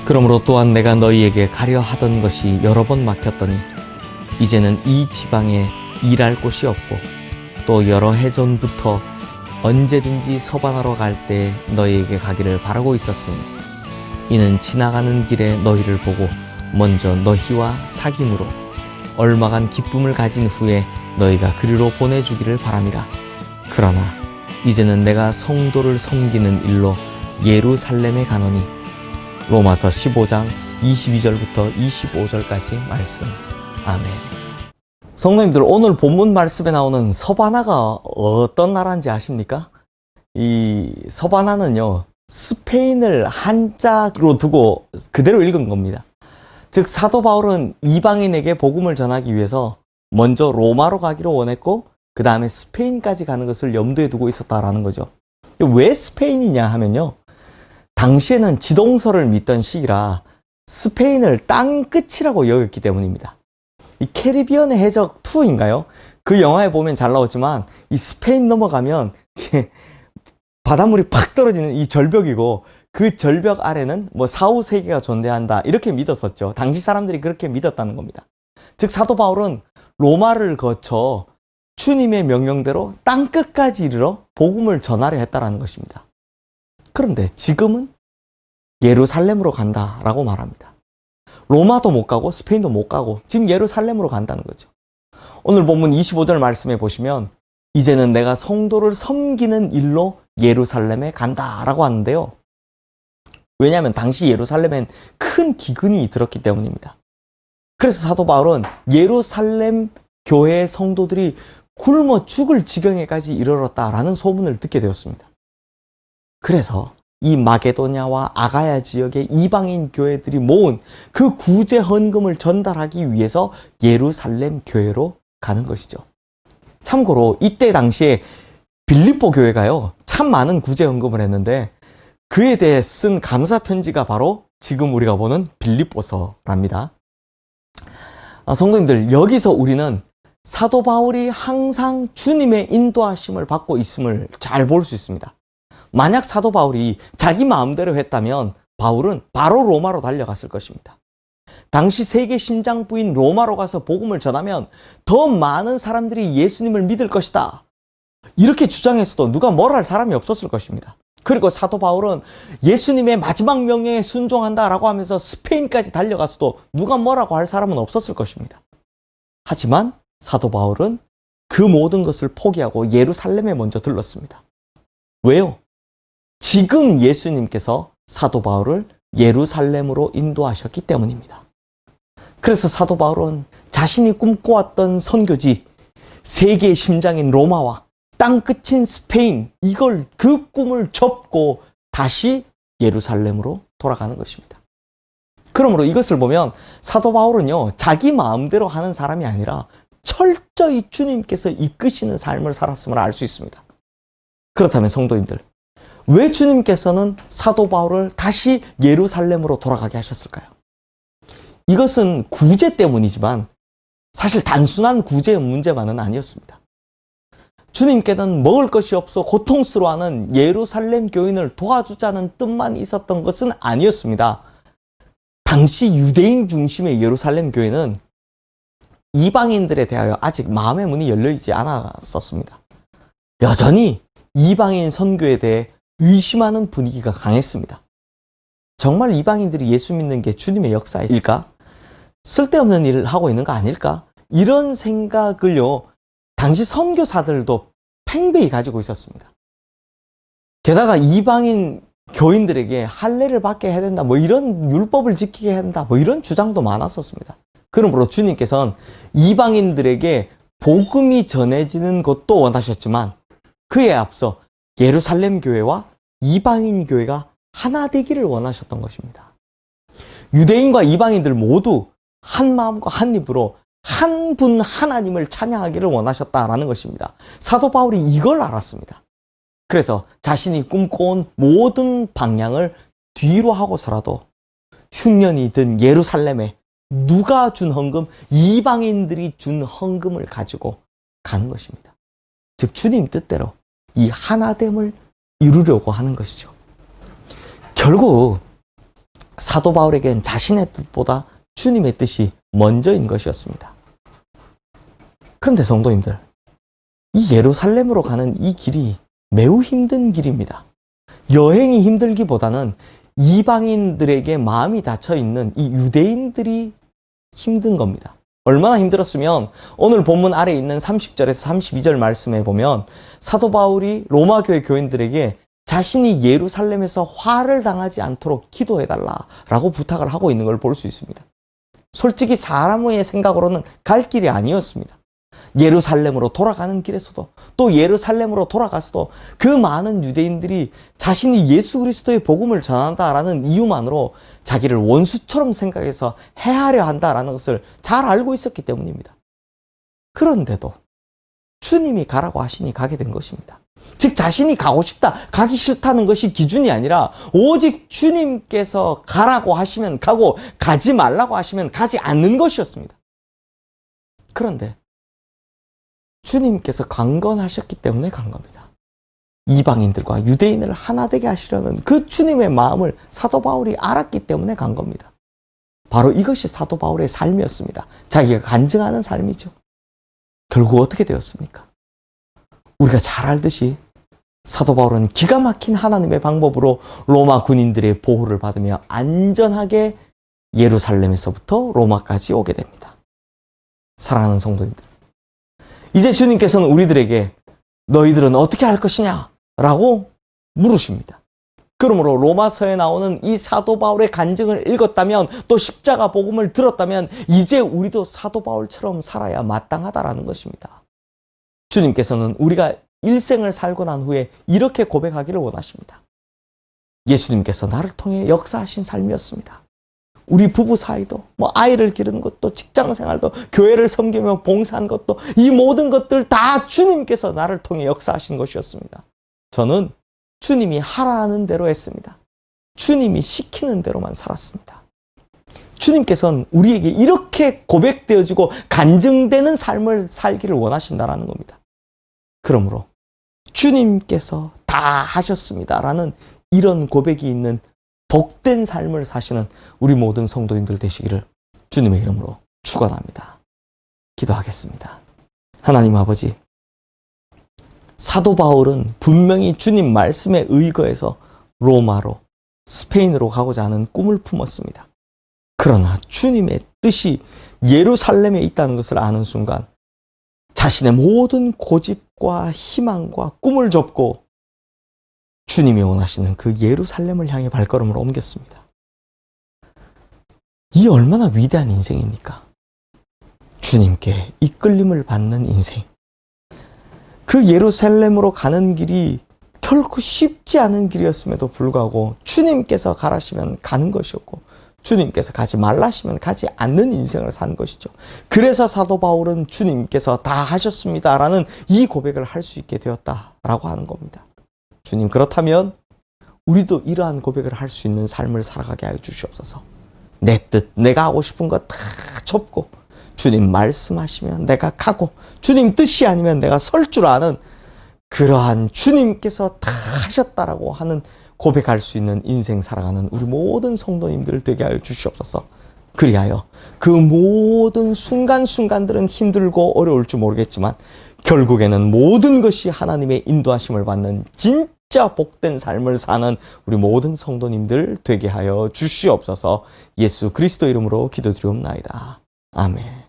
그러므로 또한 내가 너희에게 가려 하던 것이 여러 번 막혔더니 이제는 이 지방에 일할 곳이 없고 또 여러 해 전부터 언제든지 서반하러 갈 때 너희에게 가기를 바라고 있었으니 이는 지나가는 길에 너희를 보고 먼저 너희와 사귐으로 얼마간 기쁨을 가진 후에 너희가 그리로 보내주기를 바람이라. 그러나 이제는 내가 성도를 섬기는 일로 예루살렘에 가노니. 로마서 15장 22절부터 25절까지 말씀. 아멘. 성도님들, 오늘 본문 말씀에 나오는 서바나가 어떤 나라인지 아십니까? 이 서바나는요, 스페인을 한자로 두고 그대로 읽은 겁니다. 즉 사도 바울은 이방인에게 복음을 전하기 위해서 먼저 로마로 가기로 원했고 그 다음에 스페인까지 가는 것을 염두에 두고 있었다라는 거죠. 왜 스페인이냐 하면요, 당시에는 지동설을 믿던 시기라 스페인을 땅끝이라고 여겼기 때문입니다. 이 캐리비안의 해적 2인가요? 그 영화에 보면 잘 나오지만 이 스페인 넘어가면 바닷물이 팍 떨어지는 이 절벽이고 그 절벽 아래는 뭐 사후세계가 존재한다 이렇게 믿었었죠. 당시 사람들이 그렇게 믿었다는 겁니다. 즉 사도 바울은 로마를 거쳐 주님의 명령대로 땅끝까지 이르러 복음을 전하려 했다는 것입니다. 그런데 지금은 예루살렘으로 간다라고 말합니다. 로마도 못 가고 스페인도 못 가고 지금 예루살렘으로 간다는 거죠. 오늘 본문 25절 말씀에 보시면 이제는 내가 성도를 섬기는 일로 예루살렘에 간다라고 하는데요. 왜냐하면 당시 예루살렘엔 큰 기근이 들었기 때문입니다. 그래서 사도 바울은 예루살렘 교회의 성도들이 굶어 죽을 지경에까지 이르렀다라는 소문을 듣게 되었습니다. 그래서 이 마게도냐와 아가야 지역의 이방인 교회들이 모은 그 구제 헌금을 전달하기 위해서 예루살렘 교회로 가는 것이죠. 참고로 이때 당시에 빌립보 교회가요, 참 많은 구제 헌금을 했는데 그에 대해 쓴 감사 편지가 바로 지금 우리가 보는 빌립보서랍니다. 성도님들, 여기서 우리는 사도 바울이 항상 주님의 인도하심을 받고 있음을 잘 볼 수 있습니다. 만약 사도 바울이 자기 마음대로 했다면 바울은 바로 로마로 달려갔을 것입니다. 당시 세계 심장부인 로마로 가서 복음을 전하면 더 많은 사람들이 예수님을 믿을 것이다, 이렇게 주장했어도 누가 뭐라 할 사람이 없었을 것입니다. 그리고 사도 바울은 예수님의 마지막 명령에 순종한다라고 하면서 스페인까지 달려갔어도 누가 뭐라고 할 사람은 없었을 것입니다. 하지만 사도 바울은 그 모든 것을 포기하고 예루살렘에 먼저 들렀습니다. 왜요? 지금 예수님께서 사도 바울을 예루살렘으로 인도하셨기 때문입니다. 그래서 사도 바울은 자신이 꿈꿔왔던 선교지, 세계의 심장인 로마와 땅끝인 스페인, 그 꿈을 접고 다시 예루살렘으로 돌아가는 것입니다. 그러므로 이것을 보면 사도 바울은요, 자기 마음대로 하는 사람이 아니라 철저히 주님께서 이끄시는 삶을 살았음을 알 수 있습니다. 그렇다면 성도님들, 왜 주님께서는 사도 바울을 다시 예루살렘으로 돌아가게 하셨을까요? 이것은 구제 때문이지만 사실 단순한 구제의 문제만은 아니었습니다. 주님께는 먹을 것이 없어 고통스러워하는 예루살렘 교인을 도와주자는 뜻만 있었던 것은 아니었습니다. 당시 유대인 중심의 예루살렘 교회는 이방인들에 대하여 아직 마음의 문이 열려있지 않았었습니다. 여전히 이방인 선교에 대해 의심하는 분위기가 강했습니다. 정말 이방인들이 예수 믿는 게 주님의 역사일까? 쓸데없는 일을 하고 있는 거 아닐까? 이런 생각을요, 당시 선교사들도 팽배히 가지고 있었습니다. 게다가 이방인 교인들에게 할례를 받게 해야 된다, 뭐 이런 율법을 지키게 해야 된다, 뭐 이런 주장도 많았었습니다. 그러므로 주님께서는 이방인들에게 복음이 전해지는 것도 원하셨지만 그에 앞서 예루살렘 교회와 이방인 교회가 하나 되기를 원하셨던 것입니다. 유대인과 이방인들 모두 한 마음과 한 입으로 한 분 하나님을 찬양하기를 원하셨다라는 것입니다. 사도 바울이 이걸 알았습니다. 그래서 자신이 꿈꿔온 모든 방향을 뒤로 하고서라도 흉년이 든 예루살렘에 누가 준 헌금? 이방인들이 준 헌금을 가지고 가는 것입니다. 즉 주님 뜻대로 이 하나됨을 이루려고 하는 것이죠. 결국 사도 바울에겐 자신의 뜻보다 주님의 뜻이 먼저인 것이었습니다. 그런데 성도님들, 이 예루살렘으로 가는 이 길이 매우 힘든 길입니다. 여행이 힘들기보다는 이방인들에게 마음이 닫혀 있는 이 유대인들이 힘든 겁니다. 얼마나 힘들었으면 오늘 본문 아래에 있는 30절에서 32절 말씀에 보면 사도 바울이 로마 교회 교인들에게 자신이 예루살렘에서 화를 당하지 않도록 기도해달라라고 부탁을 하고 있는 걸 볼 수 있습니다. 솔직히 사람의 생각으로는 갈 길이 아니었습니다. 예루살렘으로 돌아가는 길에서도 또 예루살렘으로 돌아가서도 그 많은 유대인들이 자신이 예수 그리스도의 복음을 전한다라는 이유만으로 자기를 원수처럼 생각해서 해하려 한다라는 것을 잘 알고 있었기 때문입니다. 그런데도 주님이 가라고 하시니 가게 된 것입니다. 즉 자신이 가고 싶다, 가기 싫다는 것이 기준이 아니라 오직 주님께서 가라고 하시면 가고 가지 말라고 하시면 가지 않는 것이었습니다. 그런데 주님께서 강건하셨기 때문에 간 겁니다. 이방인들과 유대인을 하나 되게 하시려는 그 주님의 마음을 사도 바울이 알았기 때문에 간 겁니다. 바로 이것이 사도 바울의 삶이었습니다. 자기가 간증하는 삶이죠. 결국 어떻게 되었습니까? 우리가 잘 알듯이 사도 바울은 기가 막힌 하나님의 방법으로 로마 군인들의 보호를 받으며 안전하게 예루살렘에서부터 로마까지 오게 됩니다. 사랑하는 성도님들, 이제 주님께서는 우리들에게 너희들은 어떻게 할 것이냐? 라고 물으십니다. 그러므로 로마서에 나오는 이 사도 바울의 간증을 읽었다면 또 십자가 복음을 들었다면 이제 우리도 사도 바울처럼 살아야 마땅하다라는 것입니다. 주님께서는 우리가 일생을 살고 난 후에 이렇게 고백하기를 원하십니다. 예수님께서 나를 통해 역사하신 삶이었습니다. 우리 부부 사이도, 아이를 기르는 것도, 직장 생활도, 교회를 섬기며 봉사한 것도, 이 모든 것들 다 주님께서 나를 통해 역사하신 것이었습니다. 저는 주님이 하라는 대로 했습니다. 주님이 시키는 대로만 살았습니다. 주님께서는 우리에게 이렇게 고백되어지고 간증되는 삶을 살기를 원하신다라는 겁니다. 그러므로 주님께서 다 하셨습니다라는 이런 고백이 있는 복된 삶을 사시는 우리 모든 성도님들 되시기를 주님의 이름으로 축원합니다. 기도하겠습니다. 하나님 아버지, 사도 바울은 분명히 주님 말씀에 의거해서 로마로, 스페인으로 가고자 하는 꿈을 품었습니다. 그러나 주님의 뜻이 예루살렘에 있다는 것을 아는 순간 자신의 모든 고집과 희망과 꿈을 접고 주님이 원하시는 그 예루살렘을 향해 발걸음을 옮겼습니다. 이 얼마나 위대한 인생입니까? 주님께 이끌림을 받는 인생. 그 예루살렘으로 가는 길이 결코 쉽지 않은 길이었음에도 불구하고 주님께서 가라시면 가는 것이었고 주님께서 가지 말라시면 가지 않는 인생을 산 것이죠. 그래서 사도 바울은 주님께서 다 하셨습니다라는 이 고백을 할 수 있게 되었다라고 하는 겁니다. 주님, 그렇다면 우리도 이러한 고백을 할 수 있는 삶을 살아가게 하여 주시옵소서. 내 뜻, 내가 하고 싶은 거 다 접고 주님 말씀하시면 내가 가고 주님 뜻이 아니면 내가 설 줄 아는 그러한 주님께서 다 하셨다라고 하는 고백할 수 있는 인생 살아가는 우리 모든 성도님들 되게 하여 주시옵소서. 그리하여 그 모든 순간순간들은 힘들고 어려울지 모르겠지만 결국에는 모든 것이 하나님의 인도하심을 받는 진짜 복된 삶을 사는 우리 모든 성도님들 되게 하여 주시옵소서. 예수 그리스도 이름으로 기도드리옵나이다. 아멘.